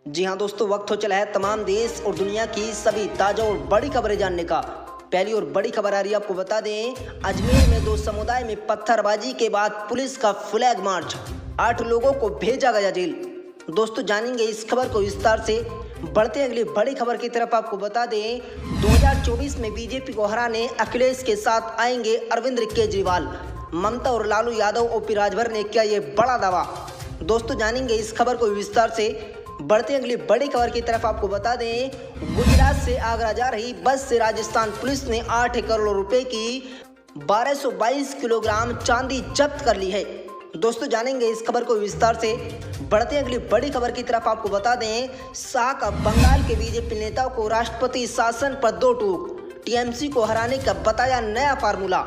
जी हाँ दोस्तों, वक्त हो चला है तमाम देश और दुनिया की सभी ताज़ा और बड़ी खबरें जानने का। पहली और बड़ी खबर आ रही है, आपको बता दें, अजमेर में दो समुदाय में पत्थरबाजी के बाद पुलिस का फ्लैग मार्च, 8 लोगों को भेजा गया जेल। दोस्तों जानेंगे इस खबर को विस्तार से। बढ़ते अगली बड़ी खबर की तरफ, आपको बता दें, 2024 में बीजेपी को हराने अखिलेश के साथ आएंगे अरविंद केजरीवाल। ममता और लालू यादव ओपी राजभर ने किया ये बड़ा दावा। दोस्तों जानेंगे इस खबर को विस्तार से। बढ़ते अगली बड़ी खबर की तरफ, आपको बता दें, गुजरात से आगरा जा रही बस से राजस्थान पुलिस ने 8 करोड़ रुपए की 1222 किलोग्राम चांदी जब्त कर ली है। दोस्तों जानेंगे इस खबर को विस्तार से। बढ़ते अगली बड़ी खबर की तरफ, आपको बता दें, शाह का बंगाल के बीजेपी नेताओं को राष्ट्रपति शासन पर 2 टूक, टीएमसी को हराने का बताया नया फार्मूला।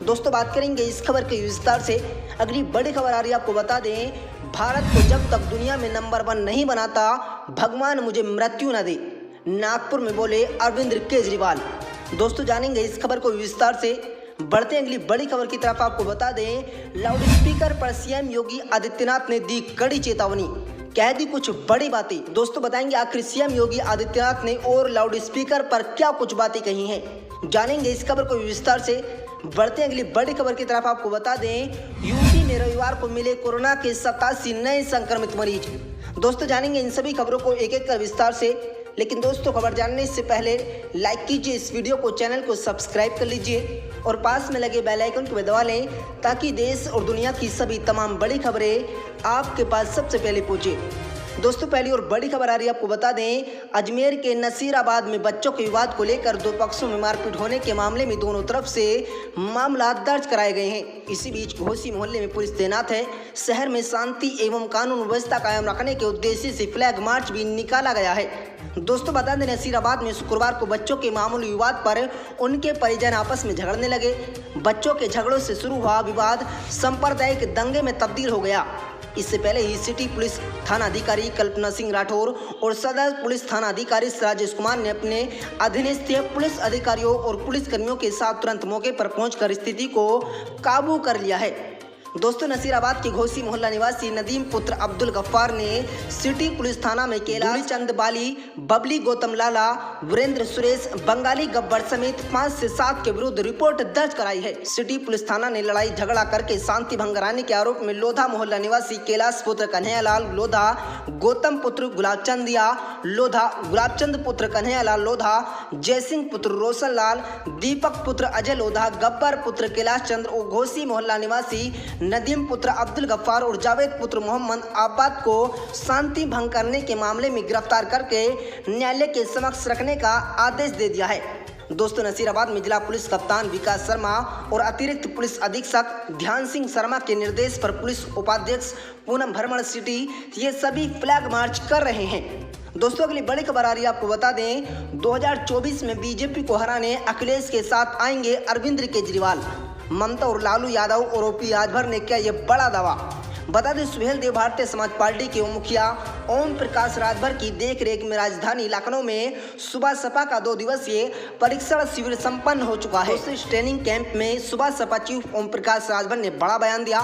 दोस्तों बात करेंगे इस खबर के विस्तार से। अगली बड़ी खबर आ रही है, आपको बता दें, भारत को जब तक दुनिया में नंबर 1 नहीं बनाता, भगवान मुझे मृत्यु न दे, नागपुर में बोले अरविंद केजरीवाल। दोस्तों जानेंगे इस खबर को विस्तार से। बढ़ते अगली बड़ी खबर की तरफ, आपको बता दें, लाउडस्पीकर पर सीएम योगी आदित्यनाथ ने दी कड़ी चेतावनी, कह दी कुछ बड़ी बातें। दोस्तों बताएंगे आखिर सीएम योगी आदित्यनाथ ने और लाउडस्पीकर पर क्या कुछ बातें कही हैं, जानेंगे इस खबर को विस्तार से। बढ़ते अगली बड़ी खबर की तरफ, आपको बता दें, यूपी में रविवार को मिले कोरोना के 87 नए संक्रमित मरीज। दोस्तों जानेंगे इन सभी खबरों को एक एक कर विस्तार से। लेकिन दोस्तों खबर जानने से पहले लाइक कीजिए इस वीडियो को, चैनल को सब्सक्राइब कर लीजिए और पास में लगे बेल आइकन को दबा लें ताकि देश और दुनिया की सभी तमाम बड़ी खबरें आपके पास सबसे पहले पहुंचे। दोस्तों पहली और बड़ी खबर आ रही है, आपको बता दें, अजमेर के नसीराबाद में बच्चों के विवाद को लेकर 2 पक्षों में मारपीट होने के मामले में दोनों तरफ से मामला दर्ज कराए गए हैं। इसी बीच घोसी मोहल्ले में पुलिस तैनात है। शहर में शांति एवं कानून व्यवस्था कायम रखने के उद्देश्य से फ्लैग मार्च भी निकाला गया है। दोस्तों बता दें, नसीराबाद में शुक्रवार को बच्चों के मामूली विवाद पर उनके परिजन आपस में झगड़ने लगे। बच्चों के झगड़ों से शुरू हुआ विवाद सांप्रदायिक दंगे में तब्दील हो गया। इससे पहले ही सिटी पुलिस थाना अधिकारी कल्पना सिंह राठौर और सदर पुलिस थाना अधिकारी राजेश कुमार ने अपने अधीनस्थ पुलिस अधिकारियों और पुलिसकर्मियों के साथ तुरंत मौके पर पहुंचकर स्थिति को काबू कर लिया है। दोस्तों नसीराबाद के घोसी मोहल्ला निवासी नदीम पुत्र अब्दुल गफ्फार ने सिटी पुलिस थाना में कैलाश चंद बाली, बबली गौतम लाला, वीरेंद्र सुरेश, बंगाली गब्बर समेत 5 से 7 के विरुद्ध रिपोर्ट दर्ज कराई है। सिटी पुलिस थाना ने लड़ाई झगड़ा करके शांति भंग कराने के आरोप में लोधा मोहल्ला निवासी कैलाश पुत्र कन्हैयालाल लोधा, गौतम पुत्र गुलाबचंदिया लोधा, गुलाबचंद पुत्र कन्हैयालाल लोधा, जयसिंह पुत्र रोशन लाल, दीपक पुत्र अजय लोधा, गब्बर पुत्र कैलाश चंद्र और घोसी मोहल्ला निवासी नदीम पुत्र अब्दुल गफ्फार और जावेद पुत्र मोहम्मद आबाद को शांति भंग करने के मामले में गिरफ्तार करके न्यायालय के समक्ष रखने का आदेश दे दिया है। दोस्तों नसीराबाद में जिला पुलिस कप्तान विकास शर्मा और अतिरिक्त पुलिस अधीक्षक ध्यान सिंह शर्मा के निर्देश पर पुलिस उपाध्यक्ष पूनम भरमण सिटी ये सभी फ्लैग मार्च कर रहे हैं। दोस्तों अगली बड़ी खबर आ रही है, आपको बता दें, 2024 में बीजेपी को हराने अखिलेश के साथ आएंगे अरविंद केजरीवाल। ममता और लालू यादव और ओपी राजभर ने किया ये बड़ा दावा। बता दें, सुहेल देव भारतीय समाज पार्टी के मुखिया ओम प्रकाश राजभर की देखरेख में राजधानी लखनऊ में सुबह सपा का 2 दिवसीय परीक्षण शिविर संपन्न हो चुका है। इस ट्रेनिंग कैंप में सुबह सपा चीफ ओम प्रकाश राजभर ने बड़ा बयान दिया।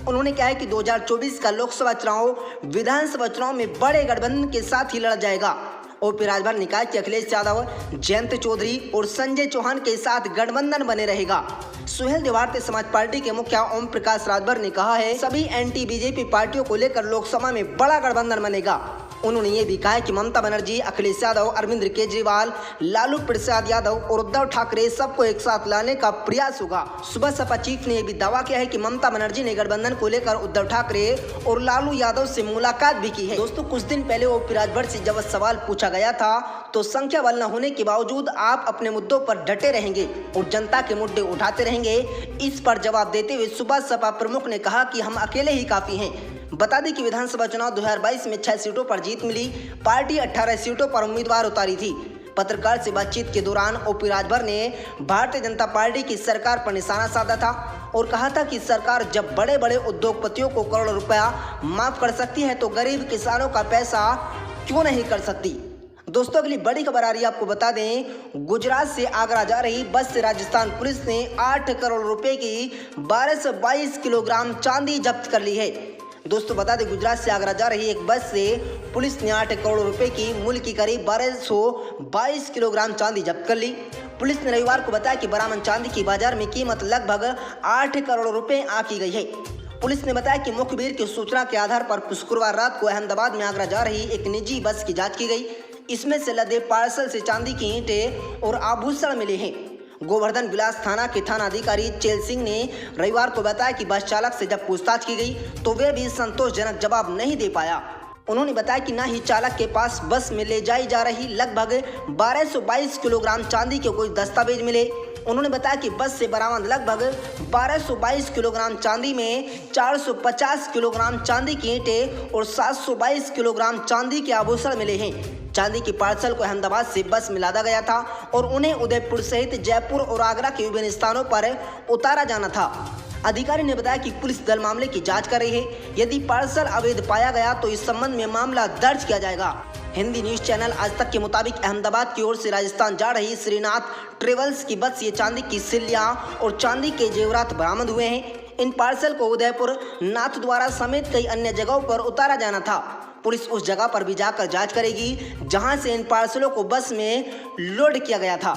उन्होंने कहा है कि 2024 का लोकसभा चुनाव विधानसभा चुनाव में बड़े गठबंधन के साथ ही लड़ा जाएगा। ओपी राजभर ने कहा कि अखिलेश यादव, जयंत चौधरी और संजय चौहान के साथ गठबंधन बने रहेगा। सुहेल देव भारतीय समाज पार्टी के मुखिया ओम प्रकाश राजभर ने कहा है, सभी एंटी बीजेपी पार्टियों को लेकर लोकसभा में बड़ा गठबंधन बनेगा। उन्होंने ये भी कहा है कि ममता बनर्जी, अखिलेश यादव, अरविंद केजरीवाल, लालू प्रसाद यादव और उद्धव ठाकरे सबको एक साथ लाने का प्रयास होगा। सुबह सपा चीफ ने यह भी दावा किया है कि ममता बनर्जी ने गठबंधन को लेकर उद्धव ठाकरे और लालू यादव से मुलाकात भी की है। दोस्तों कुछ दिन पहले ओपी राजभर से जब सवाल पूछा गया था तो संख्या बल न होने के बावजूद आप अपने मुद्दों पर डटे रहेंगे और जनता के मुद्दे उठाते रहेंगे, इस पर जवाब देते हुए सुबह सपा प्रमुख ने कहा कि हम अकेले ही काफी हैं। बता दें कि विधानसभा चुनाव 2022 में 6 सीटों पर जीत मिली। पार्टी 18 सीटों पर उम्मीदवार उतारी थी। पत्रकार से बातचीत के दौरान ओपी राजभर ने भारतीय जनता पार्टी की सरकार पर निशाना साधा था और कहा था कि सरकार जब बड़े बड़े उद्योगपतियों को करोड़ों रुपया माफ कर सकती है तो गरीब किसानों का पैसा क्यों नहीं कर सकती। दोस्तों अगली बड़ी खबर आ रही है, आपको बता दें, गुजरात से आगरा जा रही बस से राजस्थान पुलिस ने 8 करोड़ रुपए की 1222 किलोग्राम चांदी जब्त कर ली है। दोस्तों बता दें, गुजरात से आगरा जा रही एक बस से पुलिस ने 8 करोड़ रुपए की मूल्य की करीब 1222 किलोग्राम चांदी जब्त कर ली। पुलिस ने रविवार को बताया कि बरामद चांदी की बाजार में कीमत लगभग 8 करोड़ रुपए आंकी गई है। पुलिस ने बताया कि मुखबिर की सूचना के आधार पर शुक्रवार रात को अहमदाबाद में आगरा जा रही एक निजी बस की जांच की गई। इसमें से लदे पार्सल से चांदी की ईंटें और आभूषण मिले हैं। गोवर्धन विलास थाना के थाना अधिकारी चेल सिंह ने रविवार को बताया कि बस चालक से जब पूछताछ की गई तो वे भी संतोषजनक जवाब नहीं दे पाया। उन्होंने बताया कि न ही चालक के पास बस में ले जाई जा रही लगभग 1222 किलोग्राम चांदी के कोई दस्तावेज मिले। उन्होंने बताया कि बस से बरामद लगभग 1222 किलोग्राम चांदी में 450 किलोग्राम चांदी की ईंटें और 722 किलोग्राम चांदी के आभूषण मिले हैं। चांदी की पार्सल को अहमदाबाद से बस में लादा गया था और उन्हें उदयपुर सहित जयपुर और आगरा के विभिन्न स्थानों पर उतारा जाना था। अधिकारी ने बताया कि पुलिस दल मामले की जांच कर रही है। यदि पार्सल अवैध पाया गया तो इस संबंध में मामला दर्ज किया जाएगा। हिंदी न्यूज चैनल आज तक के मुताबिक अहमदाबाद की ओर से राजस्थान जा रही श्रीनाथ ट्रेवल्स की बस ये चांदी की सिल्लियां और चांदी के जेवरात बरामद हुए हैं। इन पार्सल को उदयपुर, नाथद्वारा समेत कई अन्य जगहों पर उतारा जाना था। पुलिस उस जगह पर भी जाकर जांच करेगी जहां से इन पार्सलों को बस में लोड किया गया था।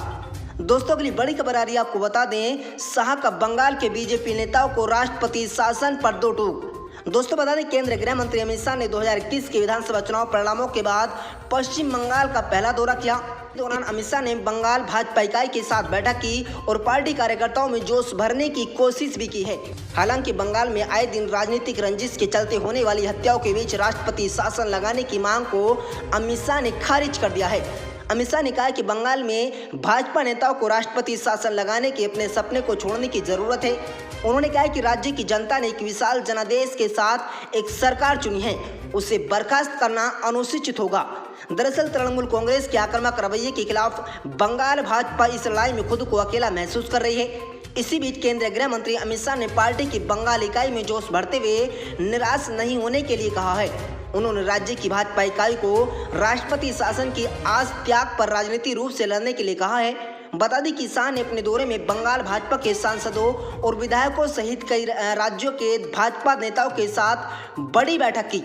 दोस्तों अगली बड़ी खबर आ रही है, आपको बता दें, शाह का बंगाल के बीजेपी नेताओं को राष्ट्रपति शासन पर दो टूक। दोस्तों बता दें, केंद्रीय गृह मंत्री अमित शाह ने 2021 के विधानसभा चुनाव परिणामों के बाद पश्चिम बंगाल का पहला दौरा किया। इस दौरान अमित शाह ने बंगाल भाजपा इकाई के साथ बैठक की और पार्टी कार्यकर्ताओं में जोश भरने की कोशिश भी की है। हालांकि बंगाल में आए दिन राजनीतिक रंजिश के चलते होने वाली हत्याओं के बीच राष्ट्रपति शासन लगाने की मांग को अमित शाह ने खारिज कर दिया है। अमित शाह ने कहा कि बंगाल में भाजपा नेताओं को राष्ट्रपति शासन लगाने के अपने सपने को छोड़ने की जरूरत है। उन्होंने कहा कि राज्य की जनता ने एक विशाल जनादेश के साथ एक सरकार चुनी है, उसे बर्खास्त करना अनुचित होगा। दरअसल तृणमूल कांग्रेस के आक्रामक रवैये के खिलाफ बंगाल भाजपा इस लड़ाई में खुद को अकेला महसूस कर रही है। इसी बीच केंद्रीय गृह मंत्री अमित शाह ने पार्टी की बंगाल इकाई में जोश भरते हुए निराश नहीं होने के लिए कहा है। उन्होंने राज्य की भाजपा इकाई को राष्ट्रपति शासन की आस त्याग पर राजनीतिक रूप से लड़ने के लिए कहा है। बता दें कि शाह ने अपने दौरे में बंगाल भाजपा के सांसदों और विधायकों सहित कई राज्यों के भाजपा नेताओं के साथ बड़ी बैठक की।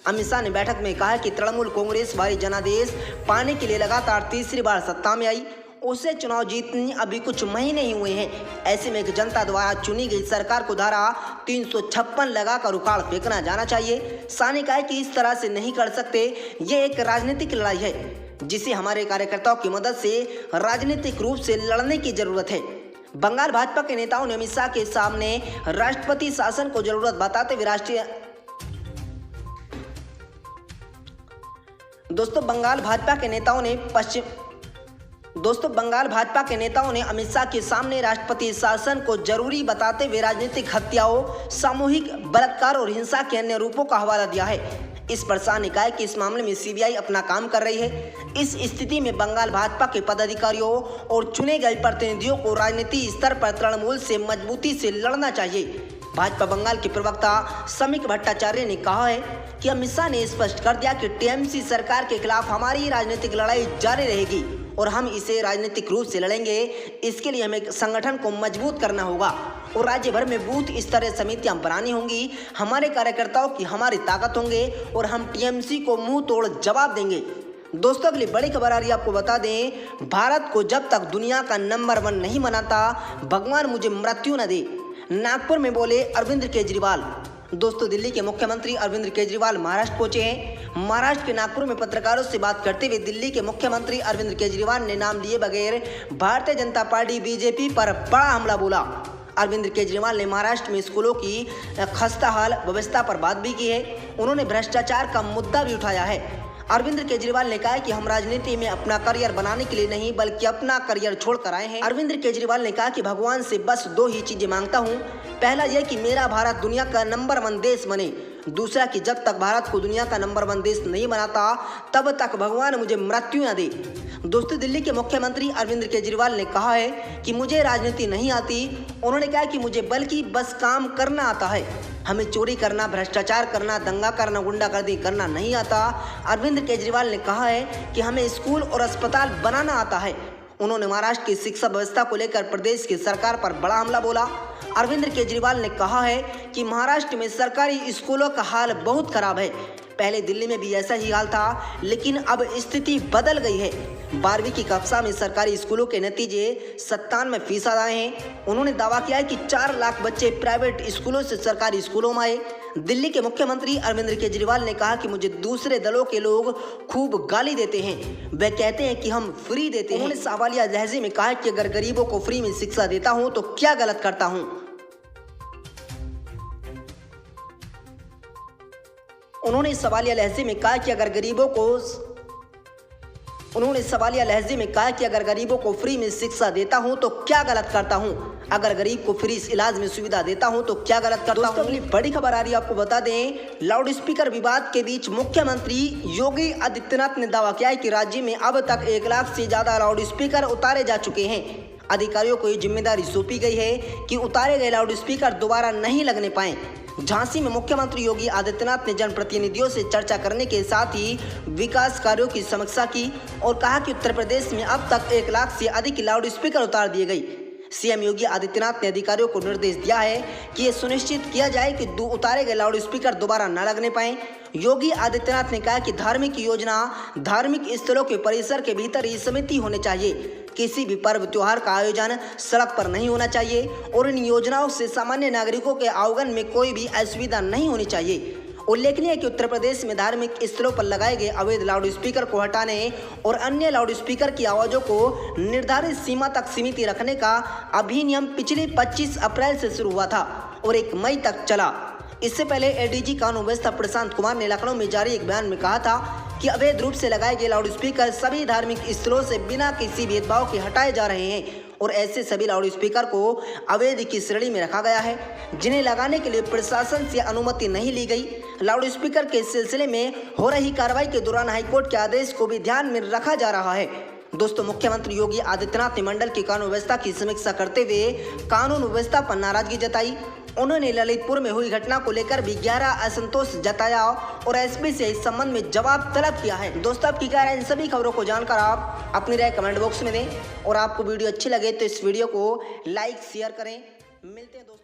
अमित शाह ने बैठक में कहा कि तृणमूल कांग्रेस भारी जनादेश पाने के लिए लगातार तीसरी बार सत्ता में आई। उसे चुनाव जीतने अभी कुछ महीने ही हुए हैं। ऐसे में एक जनता द्वारा चुनी गई सरकार को धारा 356 लगाकर उखाड़ फेंकना जाना चाहिए। शाह ने कहा कि इस तरह से नहीं कर सकते, ये एक राजनीतिक लड़ाई है जिसे हमारे कार्यकर्ताओं की मदद से राजनीतिक रूप से लड़ने की जरूरत है। बंगाल भाजपा के नेताओं ने अमित शाह के सामने राष्ट्रपति शासन को जरूरत बताते हुए दोस्तों बंगाल भाजपा के नेताओं ने अमित शाह के सामने राष्ट्रपति शासन को जरूरी बताते हुए राजनीतिक हत्याओं, सामूहिक बलात्कार और हिंसा के अन्य रूपों का हवाला दिया है। इस पर शाह ने कहा कि इस मामले में सीबीआई अपना काम कर रही है। इस स्थिति में बंगाल भाजपा के पदाधिकारियों और चुने गए प्रतिनिधियों को राजनीतिक स्तर पर तृणमूल से मजबूती से लड़ना चाहिए। भाजपा बंगाल के प्रवक्ता समीक भट्टाचार्य ने कहा है कि अमित शाह ने स्पष्ट कर दिया कि टीएमसी सरकार के खिलाफ हमारी राजनीतिक लड़ाई जारी रहेगी और हम इसे राजनीतिक रूप से लड़ेंगे। इसके लिए हमें संगठन को मजबूत करना होगा और राज्य भर में बूथ स्तरीय समितियां बनानी होंगी। हमारे कार्यकर्ताओं की हमारी ताकत होंगे और हम टीएमसी को मुंह तोड़ जवाब देंगे। दोस्तों अगली बड़ी खबर आ रही है, आपको बता दें, भारत को जब तक दुनिया का नंबर 1 नहीं बनाता भगवान मुझे मृत्यु न दे, नागपुर में बोले अरविंद केजरीवाल। दोस्तों दिल्ली के मुख्यमंत्री अरविंद केजरीवाल महाराष्ट्र पहुंचे हैं। महाराष्ट्र के नागपुर में पत्रकारों से बात करते हुए दिल्ली के मुख्यमंत्री अरविंद केजरीवाल ने नाम लिए बगैर भारतीय जनता पार्टी बीजेपी पर बड़ा हमला बोला। अरविंद केजरीवाल ने महाराष्ट्र में स्कूलों की खस्ताहाल व्यवस्था पर बात भी की है। उन्होंने भ्रष्टाचार का मुद्दा भी उठाया है। अरविंद केजरीवाल ने कहा कि हम राजनीति में अपना करियर बनाने के लिए नहीं बल्कि अपना करियर छोड़कर आए हैं। अरविंद केजरीवाल ने कहा कि भगवान से बस 2 ही चीजें मांगता हूं। पहला यह कि मेरा भारत दुनिया का नंबर 1 देश बने, दूसरा कि जब तक भारत को दुनिया का नंबर 1 देश नहीं बनाता तब तक भगवान मुझे मृत्यु न दे। दोस्तों दिल्ली के मुख्यमंत्री अरविंद केजरीवाल ने कहा है कि मुझे राजनीति नहीं आती। उन्होंने कहा कि मुझे बल्कि बस काम करना आता है, हमें चोरी करना, भ्रष्टाचार करना, दंगा करना, गुंडागर्दी करना नहीं आता। अरविंद केजरीवाल ने कहा है कि हमें स्कूल और अस्पताल बनाना आता है। उन्होंने महाराष्ट्र की शिक्षा व्यवस्था को लेकर प्रदेश की सरकार पर बड़ा हमला बोला। अरविंद केजरीवाल ने कहा है कि महाराष्ट्र में सरकारी स्कूलों का हाल बहुत खराब है। पहले दिल्ली में भी ऐसा ही हाल था, लेकिन अब स्थिति बदल गई है। 12वीं की कक्षा में सरकारी स्कूलों के नतीजे 97% आए हैं। उन्होंने दावा किया है कि 4 लाख बच्चे प्राइवेट स्कूलों से सरकारी स्कूलों में आए। दिल्ली के मुख्यमंत्री अरविंद केजरीवाल ने कहा कि मुझे दूसरे दलों के लोग खूब गाली देते हैं। वे कहते हैं कि हम फ्री देते हैं। उन्होंने सवालिया लहजे में कहा कि अगर गरीबों को फ्री में शिक्षा देता हूं तो क्या गलत करता हूं। उन्होंने सवालिया लहजे में कहा कि अगर गरीबों को फ्री में शिक्षा देता हूं तो क्या गलत करता हूं। अगर गरीब को फ्री इलाज में सुविधा देता हूं तो क्या गलत करता हूं। अगली बड़ी खबर आ रही है, आपको बता दें, लाउड स्पीकर विवाद के बीच मुख्यमंत्री योगी आदित्यनाथ ने दावा किया है कि राज्य में अब तक 1 लाख से ज्यादा लाउड स्पीकर उतारे जा चुके हैं। अधिकारियों को ये जिम्मेदारी सौंपी गई है कि उतारे गए लाउड स्पीकर दोबारा नहीं लगने पाए। झांसी में मुख्यमंत्री योगी आदित्यनाथ ने जनप्रतिनिधियों से चर्चा करने के साथ ही विकास कार्यों की समीक्षा की और कहा कि उत्तर प्रदेश में अब तक 1 लाख से अधिक लाउड स्पीकर उतार दिए गए। सीएम योगी आदित्यनाथ ने अधिकारियों को निर्देश दिया है कि ये सुनिश्चित किया जाए कि उतारे गए लाउड स्पीकर दोबारा न लगने पाए। योगी आदित्यनाथ ने कहा कि धार्मिक योजना धार्मिक स्थलों के परिसर के भीतर ही सीमित होने चाहिए। किसी भी पर्व त्योहार का आयोजन सड़क पर नहीं होना चाहिए और इन योजनाओं से सामान्य नागरिकों के आवागमन में कोई भी असुविधा नहीं होनी चाहिए। उल्लेखनीय है कि उत्तर प्रदेश में धार्मिक स्थलों पर लगाए गए अवैध लाउड स्पीकर को हटाने और अन्य लाउड स्पीकर की आवाज़ों को निर्धारित सीमा तक सीमित रखने का अधिनियम पिछले 25 अप्रैल से शुरू हुआ था और 1 मई तक चला। इससे पहले एडीजी कानून व्यवस्था प्रशांत कुमार ने लखनऊ में जारी एक बयान में कहा था कि अवैध रूप से लगाए गए लाउड स्पीकर सभी धार्मिक स्थलों से बिना किसी भेदभाव के हटाए जा रहे हैं और ऐसे सभी लाउड स्पीकर को अवैध की श्रेणी में रखा गया है, जिन्हें लगाने के लिए प्रशासन से अनुमति नहीं ली गई। लाउड स्पीकर के सिलसिले में हो रही कार्रवाई के दौरान हाईकोर्ट के आदेश को भी ध्यान में रखा जा रहा है। दोस्तों, मुख्यमंत्री योगी आदित्यनाथ ने मंडल की कानून व्यवस्था की समीक्षा करते हुए कानून व्यवस्था पर नाराजगी जताई। उन्होंने ललितपुर में हुई घटना को लेकर भी गहरा असंतोष जताया और एसपी से इस संबंध में जवाब तलब किया है। दोस्तों, आपकी क्या राय इन सभी खबरों को जानकर आप अपनी राय कमेंट बॉक्स में दें और आपको वीडियो अच्छी लगे तो इस वीडियो को लाइक शेयर करें। मिलते हैं दोस्तों।